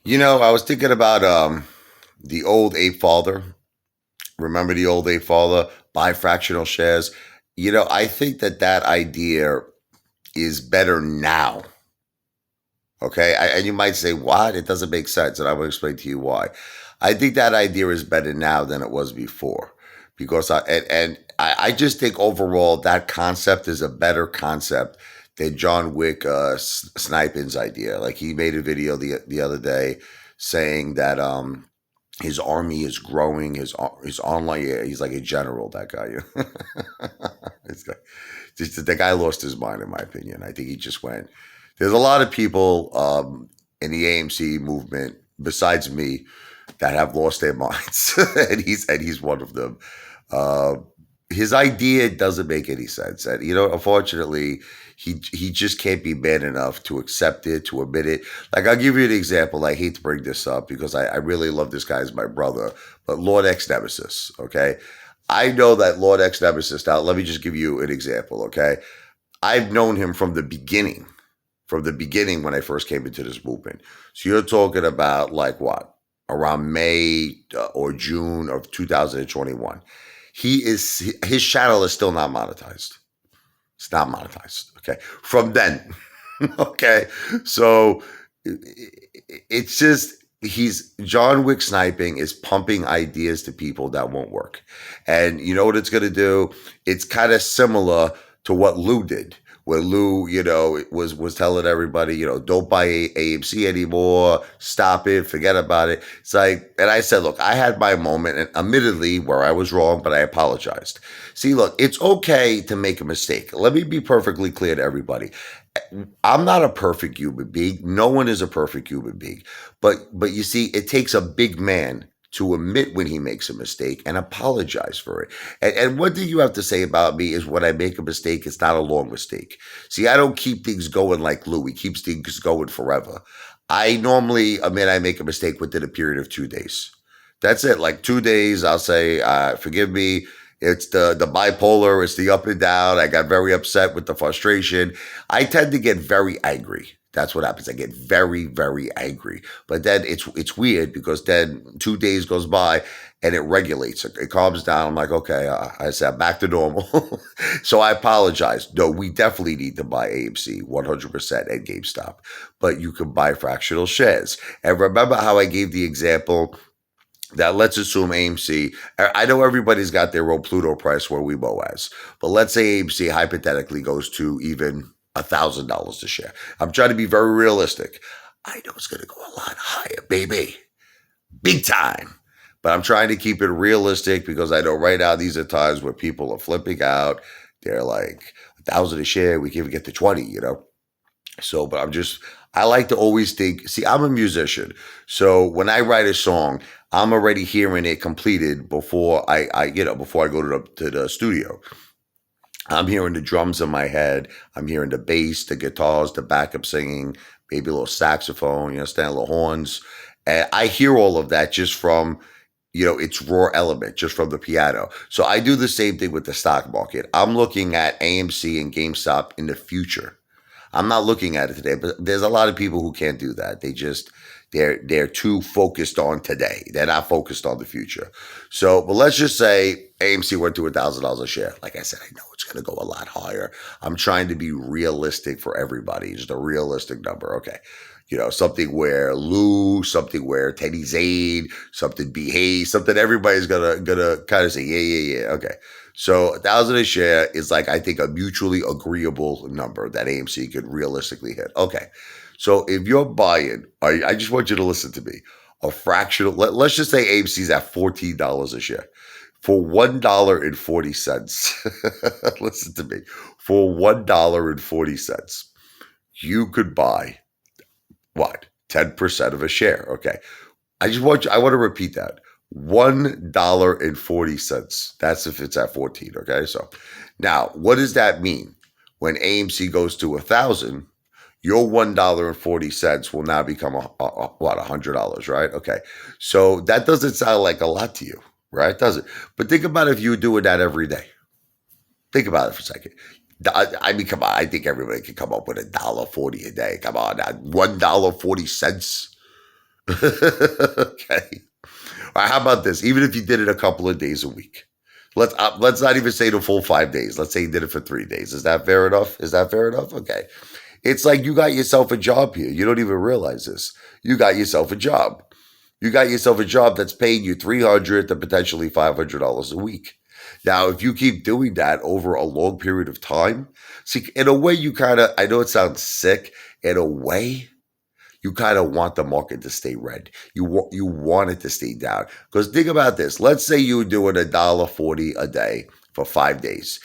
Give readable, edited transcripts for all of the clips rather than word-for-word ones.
I was thinking about the old Apefather. Remember the old Apefather? Buy fractional shares. I think that idea is better now. Okay, and you might say, "What? It doesn't make sense," and I will explain to you why. I think that idea is better now than it was before, because I just think overall that concept is a better concept than John Wick Snipin's idea. Like he made a video the other day saying that his army is growing. His online, yeah, he's like a general. That guy, it's like, just the guy lost his mind, in my opinion. I think he just went. There's a lot of people in the AMC movement besides me that have lost their minds, and he's one of them. Uh, his idea doesn't make any sense, and unfortunately, he just can't be man enough to accept it, to admit it. Like I'll give you an example. I hate to bring this up because I really love this guy as my brother, but Lord X Nemesis. Okay, I know that Lord X Nemesis. Now, let me just give you an example. Okay, I've known him from the beginning when I first came into this movement. So you're talking about like what? Around May or June of 2021. His channel is still not monetized. It's not monetized. Okay. From then. Okay. So it's just he's John Wick sniping is pumping ideas to people that won't work. And you know what it's gonna do? It's kind of similar to what Lou did. Where Lou, was telling everybody, don't buy AMC anymore, stop it, forget about it. It's like, and I said, look, I had my moment, and admittedly, where I was wrong, but I apologized. See, look, it's okay to make a mistake. Let me be perfectly clear to everybody. I'm not a perfect human being. No one is a perfect human being. But you see, it takes a big man to admit when he makes a mistake and apologize for it. And one thing you have to say about me is when I make a mistake, it's not a long mistake. See, I don't keep things going like Lou. He keeps things going forever. I normally admit I make a mistake within a period of 2 days. That's it. Like 2 days, I'll say, forgive me. It's the bipolar, it's the up and down. I got very upset with the frustration. I tend to get very angry. That's what happens. I get very, very angry. But then it's weird because then 2 days goes by and it regulates. It calms down. I'm like, okay, I said back to normal. So I apologize. No, we definitely need to buy AMC 100% at GameStop, but you can buy fractional shares. And remember how I gave the example that let's assume AMC, I know everybody's got their own Pluto price where we Boaz, but let's say AMC hypothetically goes to even $1,000 a share. I'm trying to be very realistic. I know it's going to go a lot higher, baby. Big time. But I'm trying to keep it realistic because I know right now these are times where people are flipping out. They're like, 1,000 a share, we can even get to 20. So, but I like to always think, see, I'm a musician. So when I write a song, I'm already hearing it completed before before I go to the studio. I'm hearing the drums in my head. I'm hearing the bass, the guitars, the backup singing, maybe a little saxophone, a little horns. And I hear all of that just from, its raw element, just from the piano. So I do the same thing with the stock market. I'm looking at AMC and GameStop in the future. I'm not looking at it today, but there's a lot of people who can't do that. They're too focused on today. They're not focused on the future. So, but let's just say AMC went to $1,000 a share. Like I said, I know it's going to go a lot higher. I'm trying to be realistic for everybody. Just a realistic number. Okay. Something where Lou, something where Teddy Zane, something B Hayes, something everybody's gonna kind of say, yeah. Okay. So 1,000 a share is like, I think, a mutually agreeable number that AMC could realistically hit. Okay. So if you're buying, I just want you to listen to me. A fractional, let's just say AMC's at $14 a share. For $1.40, listen to me. For $1.40, you could buy what? 10% of a share. Okay. I want to repeat that. $1.40. That's if it's at 14. Okay. So now what does that mean? When AMC goes to 1,000, your $1.40 will now become what, $100, right? Okay. So that doesn't sound like a lot to you, right? Does it? But think about if you were doing that every day. Think about it for a second. I mean, come on. I think everybody can come up with $1.40 a day. Come on, now. $1.40. Okay. All right, how about this? Even if you did it a couple of days a week, let's not even say the full 5 days. Let's say you did it for 3 days. Is that fair enough? Is that fair enough? Okay. It's like you got yourself a job here. You don't even realize this. You got yourself a job. You got yourself a job that's paying you $300 to potentially $500 a week. Now, if you keep doing that over a long period of time, see, in a way, you kind of, I know it sounds sick, in a way, you kind of want the market to stay red. You want it to stay down. Because think about this. Let's say you're doing $1.40 a day for 5 days.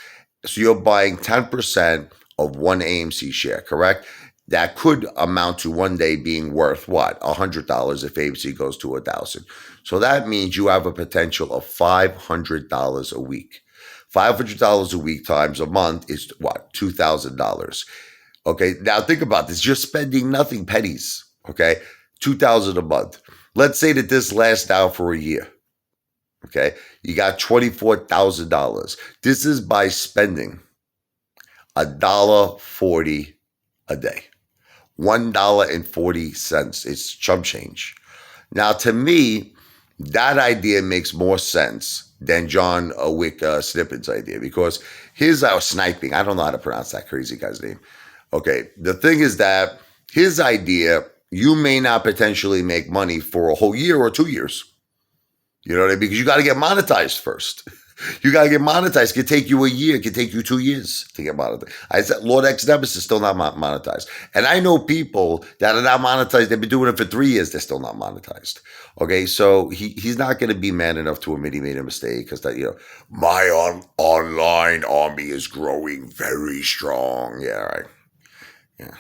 So you're buying 10% of one AMC share, correct? That could amount to one day being worth what? $100 if AMC goes to 1,000. So that means you have a potential of $500 a week. $500 a week times a month is what? $2,000. Okay, now think about this. You're spending nothing, pennies. Okay, $2,000 a month. Let's say that this lasts now for a year. Okay, you got $24,000. This is by spending $1.40 a day. $1.40. It's chump change. Now, to me, that idea makes more sense than Johnwicksnipin's idea, because his sniping, I don't know how to pronounce that crazy guy's name. Okay, the thing is that his idea, you may not potentially make money for a whole year or 2 years. You know what I mean? Because you got to get monetized first. You got to get monetized. It could take you a year. It could take you 2 years to get monetized. I said Lord X Nemesis is still not monetized. And I know people that are not monetized. They've been doing it for 3 years. They're still not monetized. Okay, so he's not going to be man enough to admit he made a mistake, because that, my online army is growing very strong. Yeah, right. Yeah.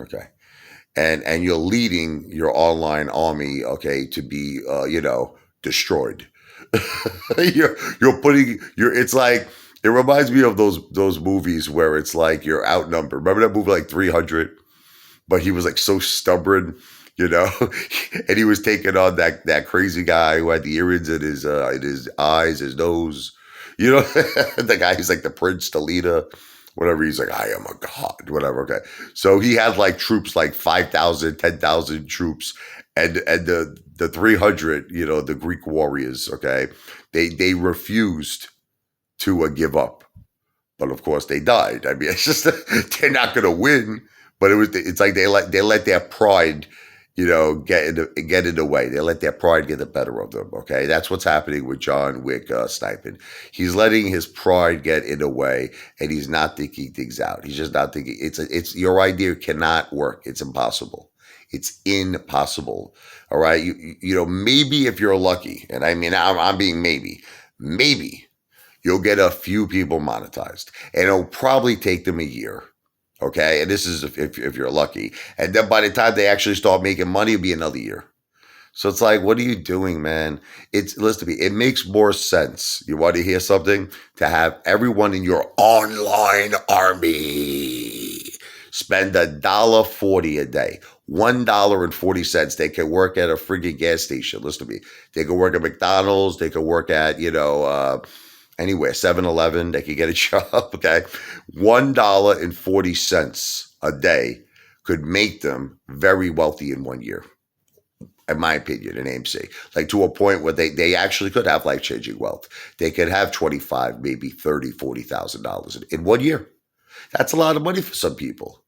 Okay. And you're leading your online army, okay, to be destroyed. It's like, it reminds me of those movies where it's like you're outnumbered. Remember that movie like 300? But he was like so stubborn, and he was taking on that crazy guy who had the earrings in his eyes, his nose. The guy who's like the prince, the leader, whatever. He's like, I am a god, whatever. Okay. So he had like troops, like 5,000, 10,000 troops. And the 300, the Greek warriors, okay, they refused to give up. But of course they died. I mean, it's just, they're not going to win. But it's like they let their pride, get in the way. They let their pride get the better of them. Okay, that's what's happening with Johnwicksnipin. He's letting his pride get in the way, and he's not thinking things out. He's just not thinking. It's your idea cannot work. It's impossible. It's impossible. All right, maybe if you're lucky, and I mean I'm being maybe you'll get a few people monetized, and it'll probably take them a year. Okay, and this is if you're lucky. And then by the time they actually start making money, it'll be another year. So it's like, what are you doing, man? Listen to me, it makes more sense. You want to hear something? To have everyone in your online army spend $1.40 a day. $1.40. They can work at a friggin' gas station. Listen to me. They can work at McDonald's. They can work at, anywhere, 7-Eleven, they could get a job, okay? $1.40 a day could make them very wealthy in 1 year, in my opinion, in AMC. Like to a point where they actually could have life-changing wealth. They could have $25,000, maybe $30,000, $40,000 in 1 year. That's a lot of money for some people,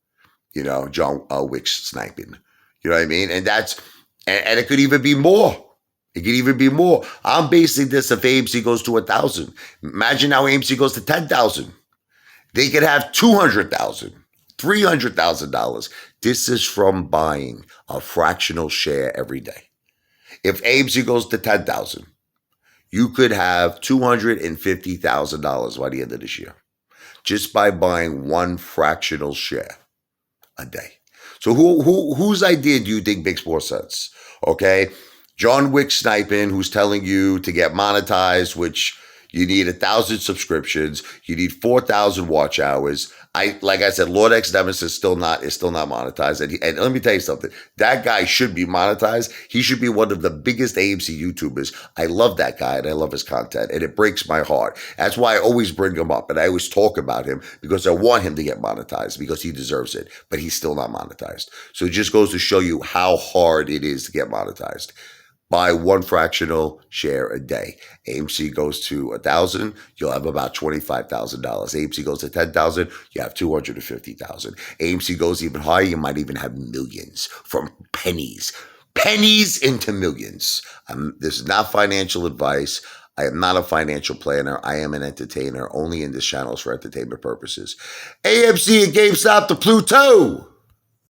Johnwicksnipin. You know what I mean? And and it could even be more. It could even be more. I'm basing this if AMC goes to 1,000. Imagine now AMC goes to 10,000. They could have $200,000, $300,000. This is from buying a fractional share every day. If AMC goes to 10,000, you could have $250,000 by the end of this year, just by buying one fractional share a day. So whose idea do you think makes more sense? Okay. Johnwicksnipin, who's telling you to get monetized, which, You need 1,000 subscriptions. You need 4,000 watch hours. Like I said, Lord X Nemesis is still not monetized. And let me tell you something. That guy should be monetized. He should be one of the biggest AMC YouTubers. I love that guy and I love his content, and it breaks my heart. That's why I always bring him up and I always talk about him, because I want him to get monetized because he deserves it. But he's still not monetized. So it just goes to show you how hard it is to get monetized. Buy one fractional share a day. AMC goes to 1,000, you'll have about $25,000. AMC goes to 10,000, you have 250,000. AMC goes even higher, you might even have millions, from pennies into millions. This is not financial advice. I am not a financial planner. I am an entertainer. Only in this channel is for entertainment purposes. AMC and GameStop to Pluto.